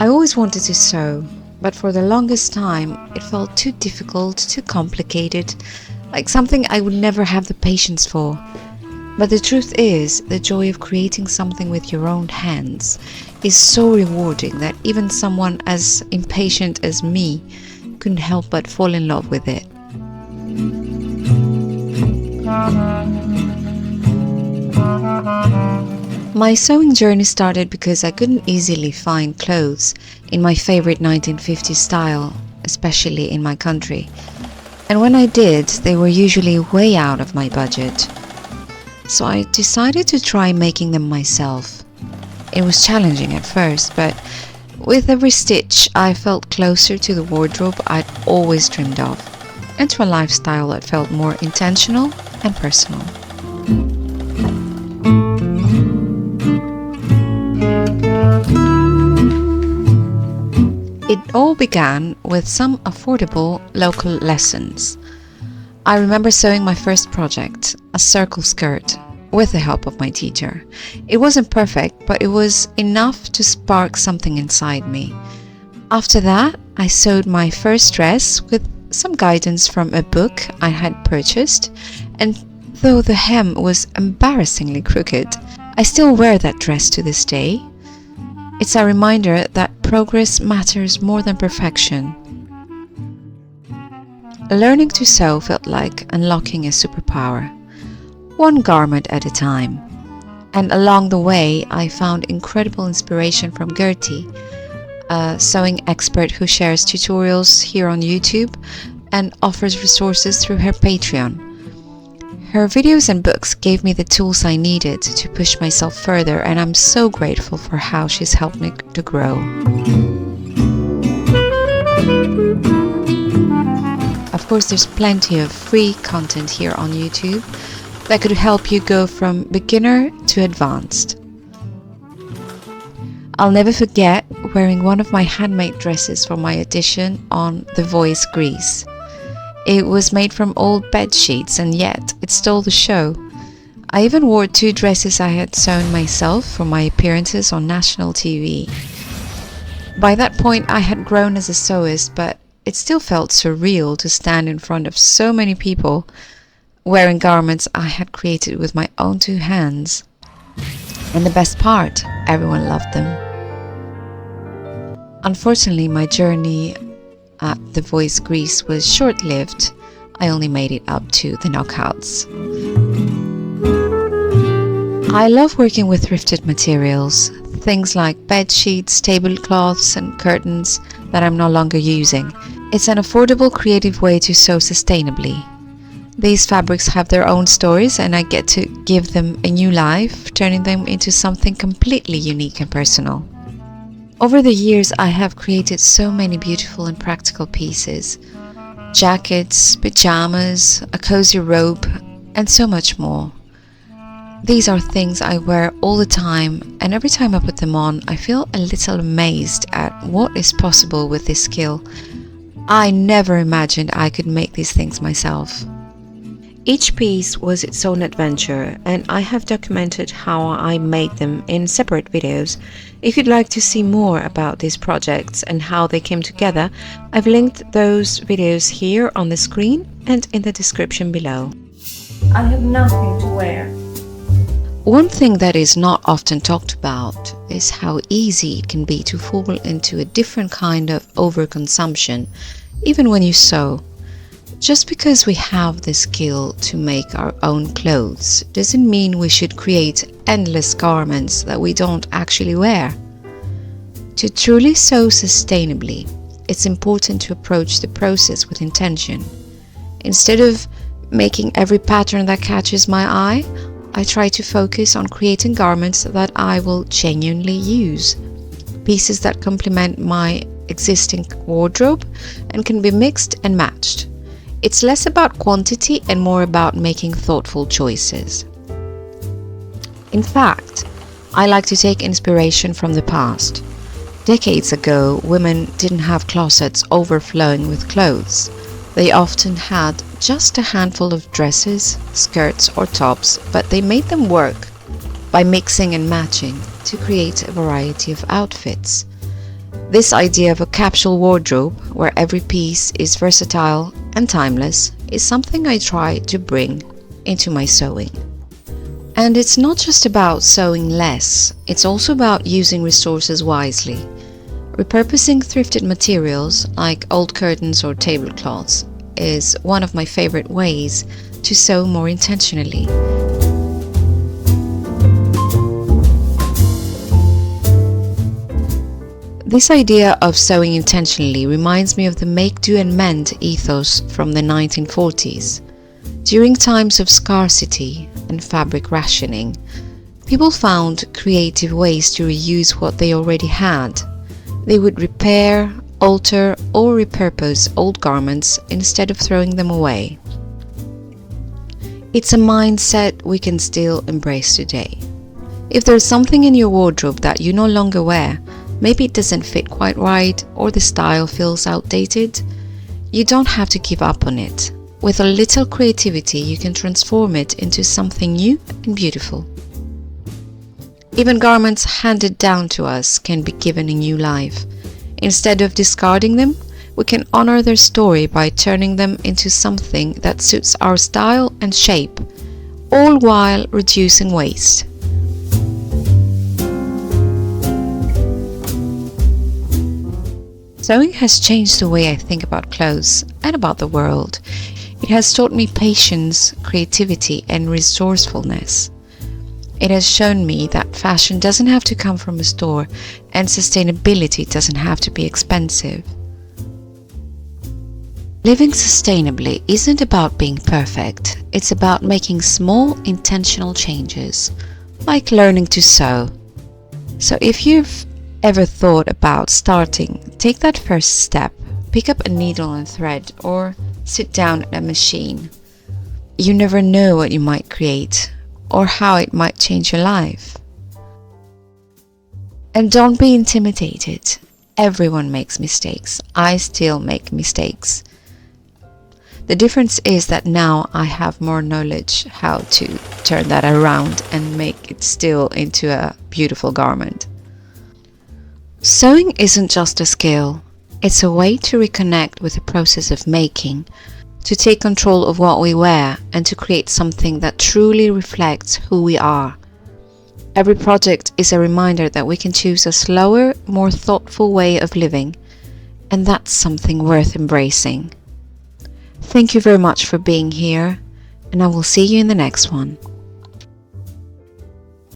I always wanted to sew, but for the longest time it felt too difficult, too complicated, like something I would never have the patience for. But the truth is, the joy of creating something with your own hands is so rewarding that even someone as impatient as me couldn't help but fall in love with it. My sewing journey started because I couldn't easily find clothes in my favorite 1950s style, especially in my country. And when I did, they were usually way out of my budget. So I decided to try making them myself. It was challenging at first, but with every stitch I felt closer to the wardrobe I'd always dreamed of, and to a lifestyle that felt more intentional and personal. It all began with some affordable local lessons. I remember sewing my first project, a circle skirt, with the help of my teacher. It wasn't perfect, but it was enough to spark something inside me. After that, I sewed my first dress with some guidance from a book I had purchased, and though the hem was embarrassingly crooked, I still wear that dress to this day. It's a reminder that progress matters more than perfection. Learning to sew felt like unlocking a superpower, one garment at a time. And along the way, I found incredible inspiration from Gertie, a sewing expert who shares tutorials here on YouTube and offers resources through her Patreon. Her videos and books gave me the tools I needed to push myself further, and I'm so grateful for how she's helped me to grow. Of course, there's plenty of free content here on YouTube that could help you go from beginner to advanced. I'll never forget wearing one of my handmade dresses for my audition on The Voice Greece. It was made from old bed sheets, and yet it stole the show. I even wore 2 dresses I had sewn myself for my appearances on national TV. By that point I had grown as a sewist, but it still felt surreal to stand in front of so many people wearing garments I had created with my own 2 hands. And the best part, everyone loved them. Unfortunately, my journey at The Voice Greece was short-lived. I only made it up to the knockouts. I love working with thrifted materials, things like bed sheets, tablecloths and curtains that I'm no longer using. It's an affordable, creative way to sew sustainably. These fabrics have their own stories, and I get to give them a new life, turning them into something completely unique and personal. Over the years, I have created so many beautiful and practical pieces. Jackets, pajamas, a cozy robe, and so much more. These are things I wear all the time, and every time I put them on, I feel a little amazed at what is possible with this skill. I never imagined I could make these things myself. Each piece was its own adventure, and I have documented how I made them in separate videos. If you'd like to see more about these projects and how they came together, I've linked those videos here on the screen and in the description below. I have nothing to wear. One thing that is not often talked about is how easy it can be to fall into a different kind of overconsumption, even when you sew. Just because we have the skill to make our own clothes doesn't mean we should create endless garments that we don't actually wear. To truly sew sustainably, it's important to approach the process with intention. Instead of making every pattern that catches my eye, I try to focus on creating garments that I will genuinely use. Pieces that complement my existing wardrobe and can be mixed and matched. It's less about quantity and more about making thoughtful choices. In fact, I like to take inspiration from the past. Decades ago, women didn't have closets overflowing with clothes. They often had just a handful of dresses, skirts, or tops, but they made them work by mixing and matching to create a variety of outfits. This idea of a capsule wardrobe, where every piece is versatile and timeless, is something I try to bring into my sewing. And it's not just about sewing less, it's also about using resources wisely. Repurposing thrifted materials like old curtains or tablecloths is one of my favorite ways to sew more intentionally. This idea of sewing intentionally reminds me of the make, do and mend ethos from the 1940s. During times of scarcity and fabric rationing, people found creative ways to reuse what they already had. They would repair, alter, or repurpose old garments instead of throwing them away. It's a mindset we can still embrace today. If there's something in your wardrobe that you no longer wear, maybe it doesn't fit quite right or the style feels outdated, you don't have to give up on it. With a little creativity, you can transform it into something new and beautiful. Even garments handed down to us can be given a new life. Instead of discarding them, we can honor their story by turning them into something that suits our style and shape, all while reducing waste. Sewing has changed the way I think about clothes and about the world. It has taught me patience, creativity, and resourcefulness. It has shown me that fashion doesn't have to come from a store and sustainability doesn't have to be expensive. Living sustainably isn't about being perfect. It's about making small, intentional changes, like learning to sew. So if you've ever thought about starting, take that first step. Pick up a needle and thread or sit down at a machine. You never know what you might create or how it might change your life. And don't be intimidated. Everyone makes mistakes. I still make mistakes. The difference is that now I have more knowledge how to turn that around and make it still into a beautiful garment. Sewing isn't just a skill. It's a way to reconnect with the process of making, to take control of what we wear, and to create something that truly reflects who we are. Every project is a reminder that we can choose a slower, more thoughtful way of living, and that's something worth embracing. Thank you very much for being here, and I will see you in the next one.